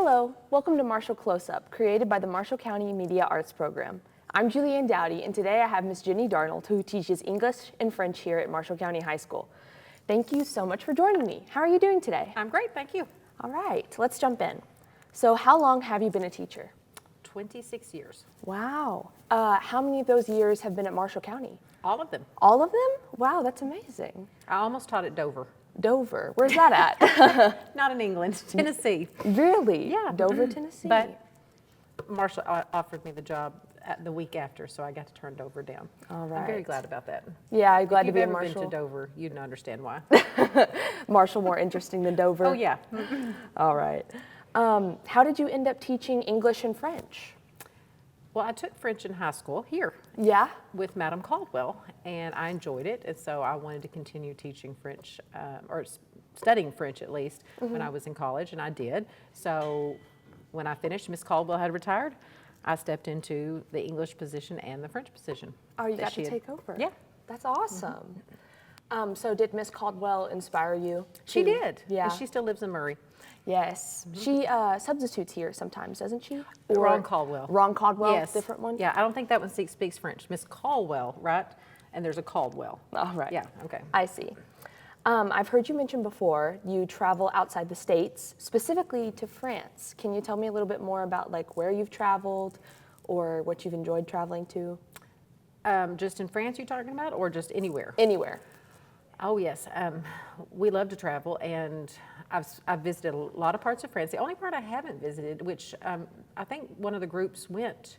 Hello, welcome to Marshall Close-Up, created by the Marshall County Media Arts Program. I'm Julianne Dowdy, and today I have Miss Jenny Darnall, who teaches English and French here at Marshall County High School. Thank you so much for joining me. How are you doing today? I'm great, thank you. All right, let's jump in. So how long have you been a teacher? 26 years. Wow. How many of those years have been at Marshall County? All of them. All of them? Wow, that's amazing. I almost taught at Dover. Dover, where's that at? Not in England, Tennessee. Really? Yeah. Dover, Tennessee? But Marshall offered me the job the week after, so I got to turn Dover down. All right. I'm very glad about that. Yeah, I'm glad to be at If you've ever Marshall. been to Dover, you'd understand why. Marshall more interesting than Dover? Oh, yeah. All right. How did you end up teaching English and French? Well, I took French in high school here Yeah? with Madam Caldwell, and I enjoyed it, and so I wanted to continue teaching French, or studying French at least, when I was in college, and I did. So when I finished, Miss Caldwell had retired. I stepped into the English position and the French position. Oh, you that got she to had- take over. Yeah. That's awesome. So did Miss Caldwell inspire you? She to- did. Yeah. And she still lives in Murray. Yes. She substitutes here sometimes, doesn't she? Ron Caldwell. Ron Caldwell, Yes. different one? Yeah, I don't think that one speaks French. Miss Caldwell, right? And there's a Caldwell. All right. Yeah, okay. I see. I've heard you mention before you travel outside the States, specifically to France. Can you tell me a little bit more about like where you've traveled or what you've enjoyed traveling to? Just in France you're talking about, or just anywhere? Anywhere. Oh, yes. We love to travel, and I've visited a lot of parts of France. The only part I haven't visited, which I think one of the groups went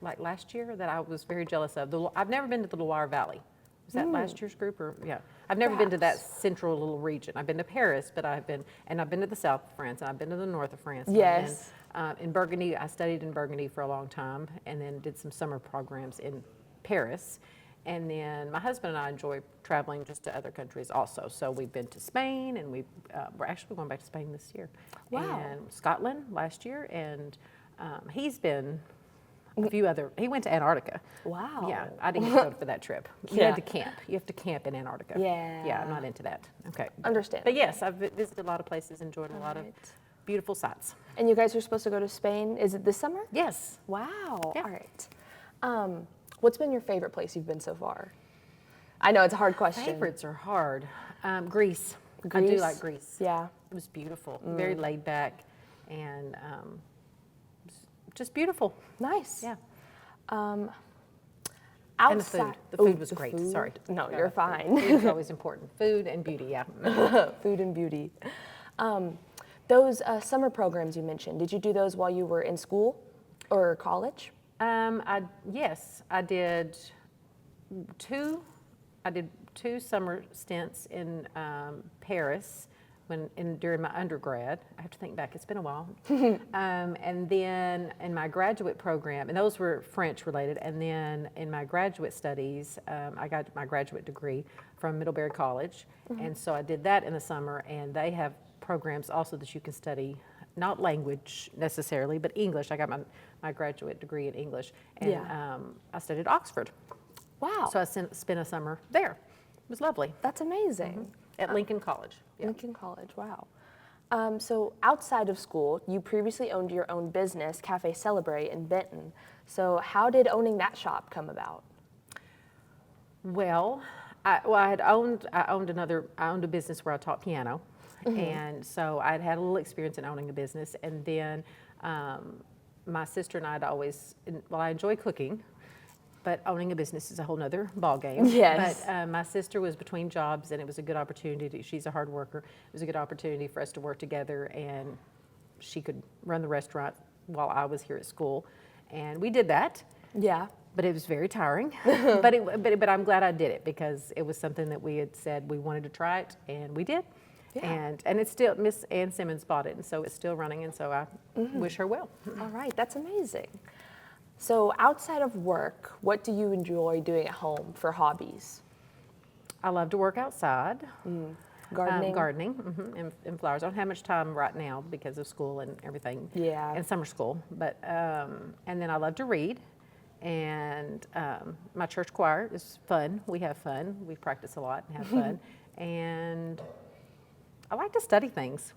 like last year that I was very jealous of. I've never been to the Loire Valley. Was that last year's group? Or yeah, I've never been to that Perhaps. central little region. I've been to Paris, but I've been to the south of France, and I've been to the north of France. and I've Yes. been, in Burgundy, I studied in Burgundy for a long time, and then did some summer programs in Paris. And then my husband and I enjoy traveling just to other countries also. So we've been to Spain, and we're actually going back to Spain this year. Wow. And Scotland last year, and he's been a few other. He went to Antarctica. Wow. Yeah, I didn't get to go for that trip. You Yeah. had to camp. You have to camp in Antarctica. Yeah. Yeah, I'm not into that. Okay. Understand. But yes, I've visited a lot of places, enjoyed a lot of right. beautiful sights. And you guys are supposed to go to Spain. Is it this summer? Yes. Wow. Yeah. All right. What's been your favorite place you've been so far? I know it's a hard question. Favorites are hard. Greece. I do Greece? like Greece. Yeah. It was beautiful, very laid back, and just beautiful. Nice. Yeah. Outside. And the food. The food was the great. food? Sorry. No, Yeah, you're food. fine. Food is always important. Food and beauty, yeah. Food and beauty. Those summer programs you mentioned, did you do those while you were in school or college? Yes, I did two. I did two summer stints in Paris during my undergrad. I have to think back; it's been a while. And then in my graduate program, and those were French related. And then in my graduate studies, I got my graduate degree from Middlebury College, and so I did that in the summer. And they have programs also that you can study. Not language necessarily, but English. I got my graduate degree in English, and Yeah. I studied at Oxford. Wow. So I spent a summer there. It was lovely. That's amazing. At Lincoln College. Yeah. Lincoln College, wow. So outside of school, you previously owned your own business, Cafe Celebrate in Benton. So how did owning that shop come about? Well, I owned a business where I taught piano, and so I'd had a little experience in owning a business, and then my sister and I'd always, I enjoy cooking, but owning a business is a whole nother ballgame. Yes. But my sister was between jobs, and it was a good opportunity. She's a hard worker. It was a good opportunity for us to work together, and she could run the restaurant while I was here at school, and we did that. Yeah. But it was very tiring. but I'm glad I did it, because it was something that we had said we wanted to try it, and we did. Yeah. And it's still, Miss Ann Simmons bought it, and so it's still running, and so I wish her well. All right, that's amazing. So outside of work, what do you enjoy doing at home for hobbies? I love to work outside. Gardening? And flowers. I don't have much time right now because of school and everything. Yeah. And summer school. But and then I love to read. And my church choir is fun. We have fun. We practice a lot and have fun. And I like to study things.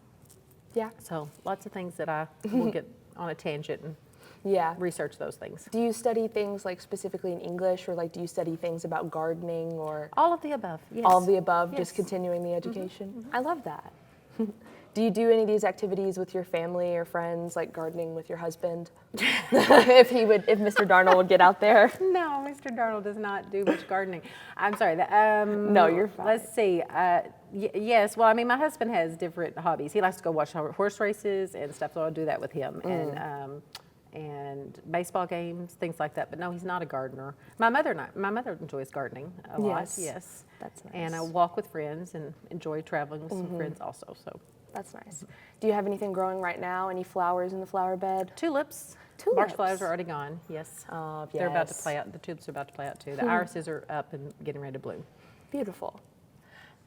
Yeah. So lots of things that I will get on a tangent and Yeah. research those things. Do you study things like specifically in English, or like do you study things about gardening, or All of the above, yes. all of the above, Yes. just continuing the education? I love that. Do you do any of these activities with your family or friends, like gardening with your husband? if Mr. Darnall would get out there. No, Mr. Darnall does not do much gardening. I'm sorry. No, you're fine. Let's see. Yes, well, I mean, my husband has different hobbies. He likes to go watch horse races and stuff, so I'll do that with him. And baseball games, things like that. But no, he's not a gardener. My mother enjoys gardening a lot. Yes, that's nice. And I walk with friends and enjoy traveling with some friends also. So That's nice. Do you have anything growing right now? Any flowers in the flower bed? tulips. Tulips. March flowers are already gone. Yes. Oh, They're about to yes. play out. The tulips are about to play out too. The irises are up and getting ready to bloom. Beautiful.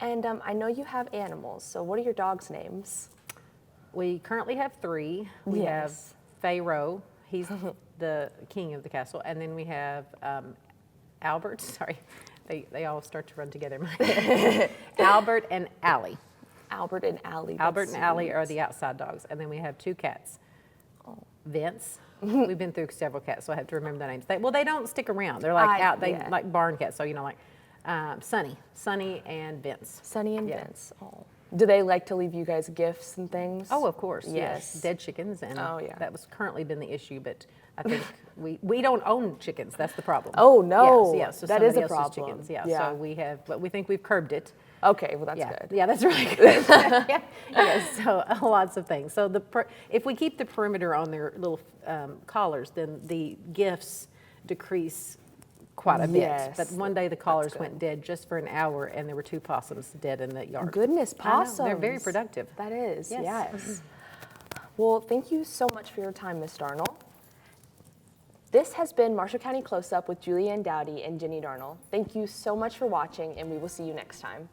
And I know you have animals, so what are your dogs' names? We currently have 3. We have Yes. Pharaoh. He's the king of the castle. And then we have Albert. Sorry, they all start to run together in my head. Albert and Allie. Albert and Allie. Albert That's and Allie sweet. are the outside dogs. And then we have 2 cats. Oh. Vince. We've been through several cats, so I have to remember their names. They don't stick around. They're like out. They yeah. like barn cats. So like Sonny and Vince. Sunny and Yeah. Vince. Oh. Do they like to leave you guys gifts and things? Oh, of course. Yes. Dead chickens, and Oh, yeah. that was currently been the issue. But I think we don't own chickens. That's the problem. Oh, no. Yes. So That is somebody a else's problem. Chickens. Yeah. Yeah. So we have, but we think we've curbed it. Okay, well, that's Yeah. good. Yeah, that's really good. Yes. So lots of things. So if we keep the perimeter on their little collars, then the gifts decrease quite a bit. Yes, But one day the collars good. went dead just for an hour, and there were 2 possums dead in the yard. Goodness, I know, possums. they're very productive. That is, Yes. yes. Well, thank you so much for your time, Ms. Darnall. This has been Marshall County Close Up with Julianne Dowdy and Jenny Darnall. Thank you so much for watching, and we will see you next time.